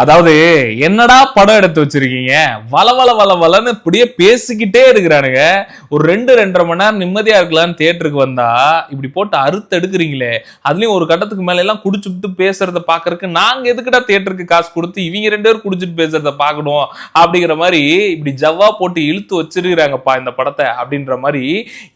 அதாவது என்னடா படம் எடுத்து வச்சிருக்கீங்க, வள வள வள வளன்னு இப்படியே பேசிக்கிட்டே இருக்கிறானுங்க. ஒரு 2-2.5 மணி நேரம் நிம்மதியா இருக்கலாம்னு தியேட்டருக்கு வந்தா இப்படி போட்டு அறுத்து எடுக்கிறீங்களே. அதுலயும் ஒரு கட்டத்துக்கு மேல எல்லாம் குடிச்சுட்டு பேசுறத பாக்குறதுக்கு நாங்க எதுக்குடா தியேட்டருக்கு காசு கொடுத்து இவங்க 2 பேரும் குடிச்சிட்டு பேசுறத பாக்கணும் அப்படிங்கிற மாதிரி இப்படி ஜவ்வா போட்டு இழுத்து வச்சிருக்கிறாங்கப்பா இந்த படத்தை அப்படின்ற மாதிரி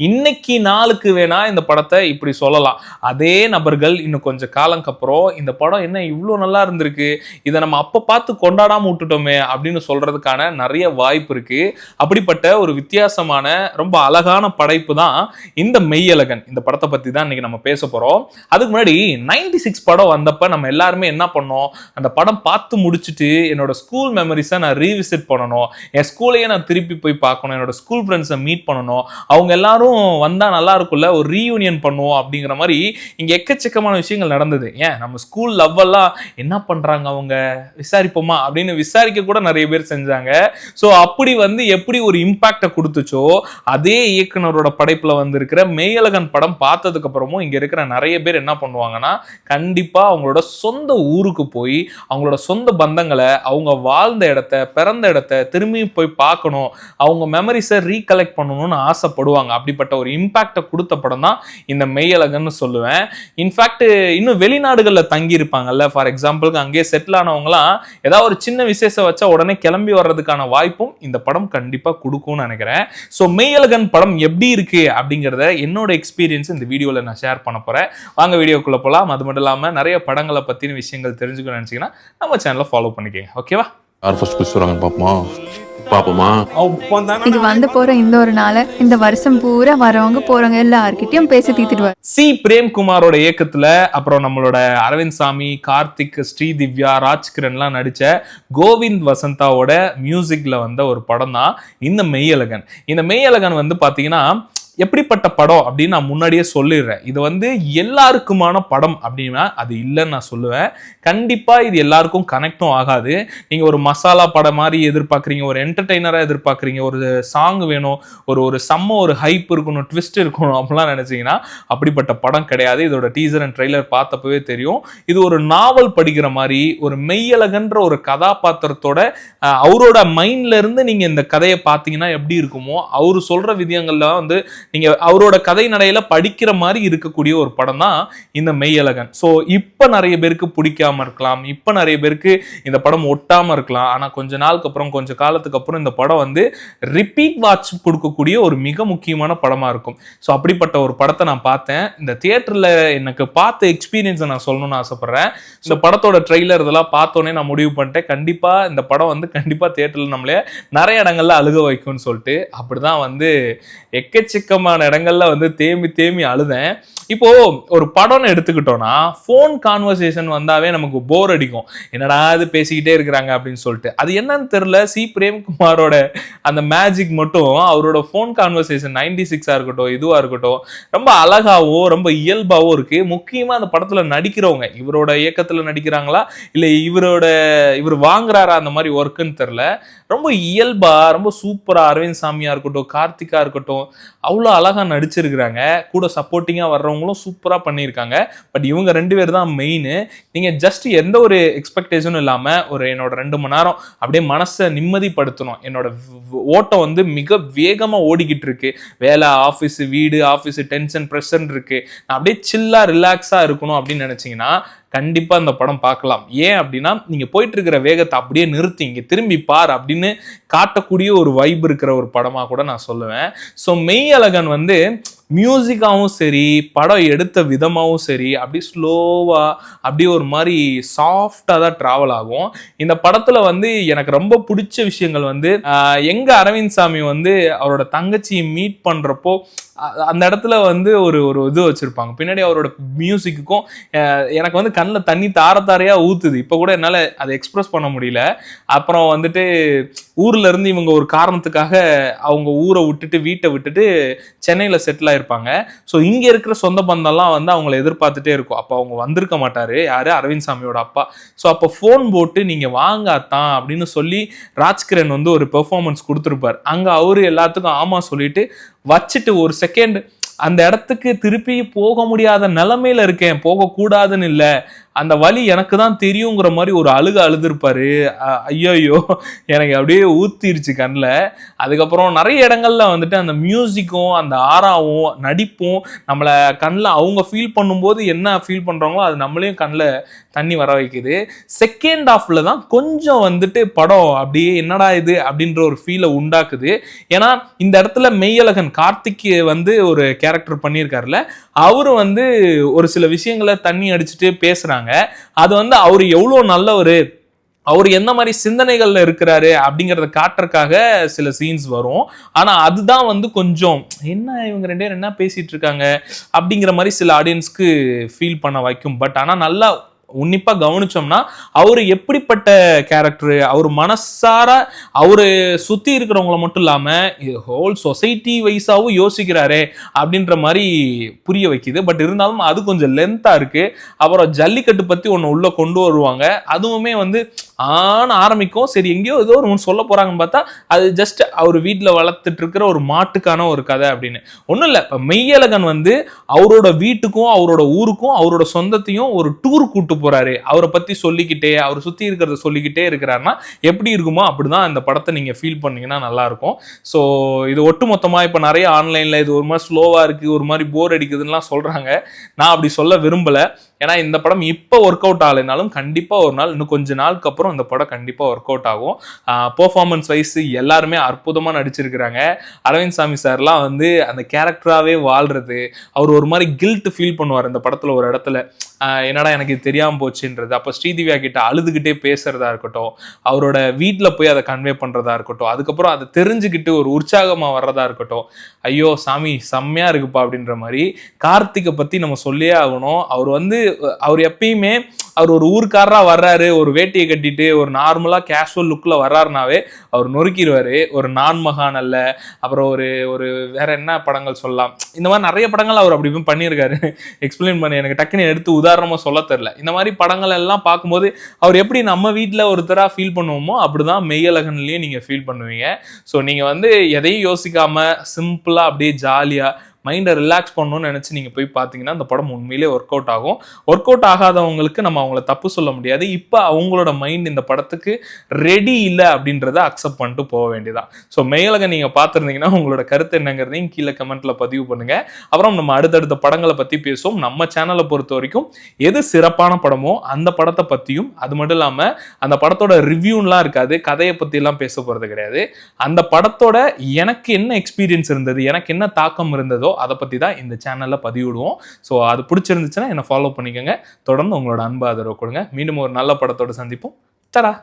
இன்னைக்கு நாளுக்கு வேணா இந்த படத்தை இப்படி சொல்லலாம். அதே நபர்கள் இன்னும் கொஞ்சம் காலங்க அப்புறம் இந்த படம் என்ன இவ்வளவு நல்லா இருந்திருக்கு, இதை நம்ம அப்ப பார்த்து கொண்டாடாம விட்டுட்டோமே அப்படின்னு சொல்றதுக்கான நிறைய வாய்ப்பு இருக்கு. அப்படிப்பட்ட ஒரு வித்தியாசமான ரொம்ப அழகான படைப்பு தான் இந்த மெய்யழகன். இந்த படத்தை பத்தி தான் இன்னைக்கு நம்ம பேச போறோம். அதுக்கு முன்னாடி 96 படம் வந்தப்ப நம்ம எல்லாருமே என்ன பண்ணோம், அந்த படம் பார்த்து முடிச்சுட்டு என்னோட ஸ்கூல் மெமரிஸை நான் ரீவிசிட் பண்ணணும், என் ஸ்கூலையே நான் திருப்பி போய் பார்க்கணும், என்னோட ஸ்கூல் ஃப்ரெண்ட்ஸை மீட் பண்ணணும், அவங்க எல்லாரும் வந்தா நல்லா இருக்கும்ல, ஒரு ரீயூனியன் பண்ணுவோம் அப்படிங்கிற மாதிரி இங்க எக்கச்சக்கமான விஷயங்கள் நடந்தது. ஏன் நம்ம ஸ்கூல் லவ் எல்லாம் என்ன பண்றாங்க அவங்க விசாரிப்போமா அப்படின்னு விசாரிக்க கூட நிறைய பேர் செஞ்சாங்க. சோ அப்படி எப்படி ஒரு இம்பாக்ட கொடுத்துச்சோ அதே இயக்குனரோட படைப்புல இருக்கிற மெய்யழகன் படம் பார்த்ததுக்கு அப்புறமும் இங்க இருக்கிற நிறைய பேர் என்ன பண்ணுவாங்கன்னா, கண்டிப்பா அவங்களோட சொந்த ஊருக்கு போய் அவங்களோட சொந்த பந்தங்களை, அவங்க வாழ்ந்த இடத்த, பிறந்த இடத்த திரும்பி போய் பார்க்கணும், அவங்க மெமரிஸை ரீகலெக்ட் பண்ணணும்னு ஆசைப்படுவாங்க. அப்படிப்பட்ட ஒரு இம்பாக்ட கொடுத்த படம் தான் இந்த மெய்யழகன் சொல்லுவேன். இன்ஃபேக்ட் இன்னும் வெளிநாடுகள்ல தங்கி இருப்பாங்கல்ல, ஃபார் எக்ஸாம்பிளுக்கு அங்கேயே செட்டில் ஆனவங்களாம் ஏதாவது ஒரு சின்ன விசேஷம் வச்சா உடனே கிளம்பி வர்றதுக்கான வாய்ப்பும் இந்த படம் கண்டிப்பா கொடுக்கும்னு நினைக்கிறேன். சோ மெய்யழகன் படம் எப்படி இருக்கு அப்படிங்கறத என்னோட எக்ஸ்பீரியன்ஸ் இந்த வீடியோல நான் ஷேர் பண்ண போறேன். வாங்க வீடியோக்குள்ள போலாம். அது மட்டும் இல்லாம நிறைய படங்களை பத்தின விஷயங்கள் தெரிஞ்சுக்கணும்னு நினைச்சீங்கன்னா நம்ம சேனலை ஃபாலோ பண்ணிக்கங்க. ஓகேவா? யார் ஃபர்ஸ்ட் குஸ் வராங்க பாப்போமா? இது வந்து போற இந்த ஒரு நாள் இந்த வருஷம் பூரா வரவங்க போறவங்க எல்லார்கிட்டயும் பேசி தீர்த்துடுவார். சி பிரேம்குமாரோட இயக்கத்துல, அப்புறம் நம்மளோட அரவிந்த் சாமி, கார்த்திக், ஸ்ரீதிவ்யா, ராஜ்கிரண் எல்லாம் நடிச்ச கோவிந்த் வசந்தாவோட மியூசிக்ல வந்த ஒரு படம் தான் இந்த மெய்யழகன். இந்த மெய்யழகன் பாத்தீங்கன்னா எப்படிப்பட்ட படம் அப்படின்னு நான் முன்னாடியே சொல்லிடுறேன். இது எல்லாருக்குமான படம் அப்படின்னா அது இல்லைன்னு நான் சொல்லுவேன். கண்டிப்பா இது எல்லாருக்கும் கனெக்டும் ஆகாது. நீங்க ஒரு மசாலா படம் மாதிரி எதிர்பார்க்குறீங்க, ஒரு என்டர்டெய்னரா எதிர்பார்க்குறீங்க, ஒரு சாங் வேணும், ஒரு ஹைப் இருக்கணும், ட்விஸ்ட் இருக்கணும் அப்படிலாம் நினைச்சீங்கன்னா அப்படிப்பட்ட படம் கிடையாது. இதோட டீசர் அண்ட் ட்ரெய்லர் பார்த்தப்பவே தெரியும். இது ஒரு நாவல் படிக்கிற மாதிரி, ஒரு மெய்யழகன்ற ஒரு கதாபாத்திரத்தோட அவரோட மைண்ட்ல இருந்து நீங்க இந்த கதையை பார்த்தீங்கன்னா எப்படி இருக்குமோ, அவரு சொல்ற விதயங்கள்ல நீங்க அவரோட கதை நடையில படிக்கிற மாதிரி இருக்கக்கூடிய ஒரு படம் தான் இந்த மெய்யழகன். சோ இப்ப நிறைய பேருக்கு பிடிக்காம இருக்கலாம், இப்ப நிறைய பேருக்கு இந்த படம் ஒட்டாம இருக்கலாம். ஆனா கொஞ்ச நாளுக்கு அப்புறம், கொஞ்ச காலத்துக்கு அப்புறம் இந்த படம் ரிப்பீட் வாட்ச் கொடுக்கக்கூடிய ஒரு மிக முக்கியமான படமா இருக்கும். சோ அப்படிப்பட்ட ஒரு படத்தை நான் பார்த்தேன். இந்த தியேட்டர்ல எனக்கு பார்த்த எக்ஸ்பீரியன்ஸை நான் சொல்லணும்னு ஆசைப்படுறேன். இந்த படத்தோட ட்ரெய்லர் இதெல்லாம் பார்த்தோன்னே நான் முடிவு பண்ணிட்டேன், கண்டிப்பா இந்த படம் கண்டிப்பா தியேட்டர்ல நம்மளே நிறைய இடங்கள்ல அழுக வைக்கும்னு சொல்லிட்டு. அப்படிதான் எக்கச்சக்கமான இடங்கள்ல தேம்பி அழுதேன். இப்போ ஒரு படம்னு எடுத்துக்கிட்டோம்னா போன் கான்வர்சேஷன் வந்தாவே நமக்கு போர் அடிக்கும், என்னடா இது பேசிக்கிட்டே இருக்கிறாங்க அப்படின்னு சொல்லிட்டு. அது என்னன்னு தெரியல, சி பிரேம்குமாரோட அந்த மேஜிக் மட்டும் அவரோட போன் கான்வர்சேஷன் 96 இருக்கட்டும், இதுவா இருக்கட்டும், ரொம்ப அழகாவோ ரொம்ப இயல்பாவோ இருக்கு. முக்கியமா அந்த படத்துல நடிக்கிறவங்க இவரோட இயக்கத்துல நடிக்கிறாங்களா இல்ல இவர் வாங்குறாரா அந்த மாதிரி ஒர்க்குன்னு தெரியல, ரொம்ப இயல்பா ரொம்ப சூப்பரா அரவிந்த் சாமியா இருக்கட்டும், கார்த்திகா இருக்கட்டும், அவ்வளோ அழகா நடிச்சிருக்கிறாங்க. கூட சப்போர்ட்டிங்கா வர்றவங்களும் சூப்பரா பண்ணியிருக்காங்க. பட் இவங்க 2 பேர் தான் மெயின். நீங்க ஜஸ்ட் எந்த ஒரு எக்ஸ்பெக்டேஷனும் இல்லாம என்னோட 2 மணி நேரம் அப்படியே மனசை நிம்மதிப்படுத்தணும். என்னோட ஓட்டம் மிக வேகமா ஓடிக்கிட்டு இருக்கு, வேலை, ஆஃபீஸ், வீடு, ஆஃபீஸ், டென்ஷன், ப்ரெஷர் இருக்கு, நான் அப்படியே சில்லா ரிலாக்ஸா இருக்கணும் அப்படின்னு நினைச்சீங்கன்னா கண்டிப்பா இந்த படம் பார்க்கலாம். ஏன் அப்படின்னா நீங்க போயிட்டு இருக்கிற வேகத்தை அப்படியே நிறுத்தி இங்க திரும்பி பார் அப்படின்னு காட்டக்கூடிய ஒரு வைப் இருக்கிற ஒரு படமா கூட நான் சொல்லுவேன். ஸோ மெய்யழகன் மியூசிக்காவும் சரி, படம் எடுத்த விதமாகவும் சரி, அப்படி ஸ்லோவா அப்படியே ஒரு மாதிரி சாஃப்டா தான் டிராவல் ஆகும். இந்த படத்துல எனக்கு ரொம்ப பிடிச்ச விஷயங்கள் எங்க அரவிந்த் சாமி அவரோட தங்கச்சியை மீட் பண்றப்போ அந்த இடத்துல ஒரு இது வச்சிருப்பாங்க பின்னாடி அவரோட மியூசிக்குக்கும். எனக்கு கண்ணில் தண்ணி தாரையா ஊத்துது. இப்ப கூட என்னால அதை எக்ஸ்பிரஸ் பண்ண முடியல. அப்புறம் ஊர்ல இருந்து இவங்க ஒரு காரணத்துக்காக அவங்க ஊரை விட்டுட்டு வீட்டை விட்டுட்டு சென்னையில செட்டில் ஆயிருப்பாங்க. ஸோ இங்க இருக்கிற சொந்த பந்தம்லாம் அவங்கள எதிர்பார்த்துட்டே இருக்கும். அப்போ அவங்க வந்திருக்க மாட்டாரு, யாரு, அரவிந்த் சாமியோட அப்பா. ஸோ அப்போ ஃபோன் போட்டு நீங்க வாங்க அத்தான் அப்படின்னு சொல்லி ராஜ்கிரண் ஒரு பெர்ஃபார்மன்ஸ் கொடுத்துருப்பார். அங்க அவரு எல்லாத்துக்கும் ஆமா சொல்லிட்டு வச்சுட்டு ஒரு செகண்ட் அந்த இடத்துக்கு திருப்பி போக முடியாத நிலைமையில இருக்கேன், போகக்கூடாதுன்னு இல்லை, அந்த வழி எனக்கு தான் தெரியுங்கிற மாதிரி ஒரு அழுதுருப்பாரு. ஐயோ எனக்கு அப்படியே ஊத்திருச்சு கண்ணில். அதுக்கப்புறம் நிறைய இடங்கள்ல வந்துட்டு அந்த மியூசிக்கும் அந்த ஆறாவும் நடிப்பும் நம்மளை கண்ணில் அவங்க ஃபீல் பண்ணும்போது என்ன ஃபீல் பண்றாங்களோ அது நம்மளையும் கண்ணில் தண்ணி வர வைக்குது. செகண்ட் ஹாஃப்ல தான் கொஞ்சம் வந்துட்டு படம் அப்படியே என்னடா இது அப்படின்ற ஒரு ஃபீலை உண்டாக்குது. ஏன்னா இந்த இடத்துல மெய்யழகன் கார்த்திக் வந்து ஒரு கேரக்டர் பண்ணியிருக்காருல, அவரு வந்து ஒரு சில விஷயங்களை தண்ணி அடிச்சுட்டு பேசுறாங்க. அது வந்து அவரு எவ்வளவு நல்லவரு, அவர் எந்த மாதிரி சிந்தனைகள்ல இருக்கிறாரு அப்படிங்கறத காட்டுறதுக்காக சில சீன்ஸ் வரும். ஆனா அதுதான் வந்து கொஞ்சம் என்ன இவங்க ரெண்டு பேரும் என்ன பேசிட்டு இருக்காங்க அப்படிங்கிற மாதிரி சில ஆடியன்ஸ்க்கு ஃபீல் பண்ண வைக்கும். பட் ஆனா நல்லா உன்னிப்பா கவனிச்சோம்னா அவரு எப்படிப்பட்ட கேரக்டர், அவர் மனசார அவரு சுத்தி இருக்கிறவங்கள மட்டும் இல்லாம ஹோல் சொசைட்டி வைஸாவும் யோசிக்கிறாரே அப்படின்ற மாதிரி புரிய வைக்குது. பட் இருந்தாலும் அது கொஞ்சம் லென்த்தா இருக்கு. அப்புறம் ஜல்லிக்கட்டு பத்தி ஒன்னு உள்ள கொண்டு வருவாங்க, அதுவுமே வந்து ஆரம்பிக்கும். சரி எங்கேயோ ஏதோ ஒரு சொல்ல போறாங்கன்னு பார்த்தா அது ஜஸ்ட் அவர் வீட்டில் வளர்த்துட்டு இருக்கிற ஒரு மாட்டுக்கான ஒரு கதை அப்படின்னு ஒன்றும் இல்லை. இப்போ மெய்யழகன் வந்து அவரோட வீட்டுக்கும் அவரோட ஊருக்கும் அவரோட சொந்தத்தையும் ஒரு டூர் கூட்டு போறாரு. அவரை பத்தி சொல்லிக்கிட்டே அவர் சுத்தி இருக்கிறத சொல்லிக்கிட்டே இருக்கிறாருன்னா எப்படி இருக்குமோ அப்படிதான் இந்த படத்தை நீங்க ஃபீல் பண்ணீங்கன்னா நல்லா இருக்கும். ஸோ இது ஒட்டுமொத்தமா இப்போ நிறைய ஆன்லைன்ல இது ஒரு மாதிரி ஸ்லோவா இருக்கு, ஒரு மாதிரி போர் அடிக்குதுன்னா சொல்றாங்க. நான் அப்படி சொல்ல விரும்பல. ஏன்னா இந்த படம் இப்போ ஒர்க் அவுட் ஆகலைனாலும் கண்டிப்பா ஒரு நாள் இன்னும் கொஞ்ச நாளுக்கு அப்புறம் இந்த படம் கண்டிப்பா ஒர்க் அவுட் ஆகும். பெர்ஃபார்மன்ஸ் வைஸ் எல்லாருமே அற்புதமா நடிச்சிருக்கிறாங்க. அரவிந்த் சாமி சார்லாம் வந்து அந்த கேரக்டராகவே வாழ்றது, அவர் ஒரு மாதிரி கில்ட் ஃபீல் பண்ணுவார் இந்த படத்துல ஒரு இடத்துல, என்னடா எனக்கு இது தெரியாம போச்சுன்றது. அப்போ ஸ்ரீதிவ்யா கிட்ட அழுதுகிட்டே பேசுறதா இருக்கட்டும், அவரோட வீட்டில் போய் அதை கன்வே பண்றதா இருக்கட்டும், அதுக்கப்புறம் அதை தெரிஞ்சுக்கிட்டு ஒரு உற்சாகமா வர்றதா இருக்கட்டும், ஐயோ சாமி செம்மையா இருக்குப்பா அப்படின்ற மாதிரி. கார்த்திகை பத்தி நம்ம சொல்லியே ஆகணும். அவர் எப்பயுமே அவர் ஒரு ஊருக்காரரா வர்றாரு, ஒரு வேட்டியை கட்டிட்டு ஒரு நார்மலா கேஷுவல் லுக்ல வர்றாருனாவே அவர் நொறுக்கிடுவாரு. ஒரு நான்மகான் அல்ல, அப்புறம் ஒரு வேற என்ன படங்கள் சொல்லலாம், இந்த மாதிரி நிறைய படங்கள் அவர் அப்படி பண்ணியிருக்காரு. எக்ஸ்பிளைன் பண்ணி எனக்கு டக்குன்னு எடுத்து உதாரணமா சொல்ல தெரியல. இந்த மாதிரி படங்கள் எல்லாம் பார்க்கும்போது அவர் எப்படி நம்ம வீட்டில் ஒருத்தரா ஃபீல் பண்ணுவோமோ அப்படிதான் மெய்யழகன்லயும் நீங்க ஃபீல் பண்ணுவீங்க. ஸோ நீங்க வந்து எதையும் யோசிக்காம சிம்பிளா அப்படியே ஜாலியா மைண்டை ரிலாக்ஸ் பண்ணணும்னு நினச்சி நீங்கள் போய் பார்த்தீங்கன்னா அந்த படம் உண்மையிலே ஒர்க் அவுட் ஆகும். ஒர்க் அவுட் ஆகாதவங்களுக்கு நம்ம அவங்கள தப்பு சொல்ல முடியாது. இப்போ அவங்களோட மைண்ட் இந்த படத்துக்கு ரெடி இல்லை அப்படின்றத அக்செப்ட் பண்ணிட்டு போக வேண்டியதான். ஸோ மெய்யழகன் நீங்கள் பார்த்துருந்தீங்கன்னா உங்களோட கருத்து என்னங்கிறதையும் கீழே கமெண்ட்டில் பதிவு பண்ணுங்கள். அப்புறம் நம்ம அடுத்தடுத்த படங்களை பற்றி பேசுவோம். நம்ம சேனலை பொறுத்த வரைக்கும் எது சிறப்பான படமோ அந்த படத்தை பற்றியும், அது மட்டும் இல்லாமல் அந்த படத்தோட ரிவ்யூலாம் இருக்காது, கதையை பற்றிலாம் பேச போகிறது கிடையாது. அந்த படத்தோட எனக்கு என்ன எக்ஸ்பீரியன்ஸ் இருந்தது, எனக்கு என்ன தாக்கம் இருந்ததோ அதை பத்தி தான் இந்த சேனல்ல பதிவிடுவோம். ஸோ அது பிடிச்சிருந்துச்சுன்னா என்ன ஃபாலோ பண்ணிக்கோங்க. தொடர்ந்து உங்களோட அன்பு ஆதரவு கொடுங்க. மீண்டும் ஒரு நல்ல படத்தோட சந்திப்போம். தரா.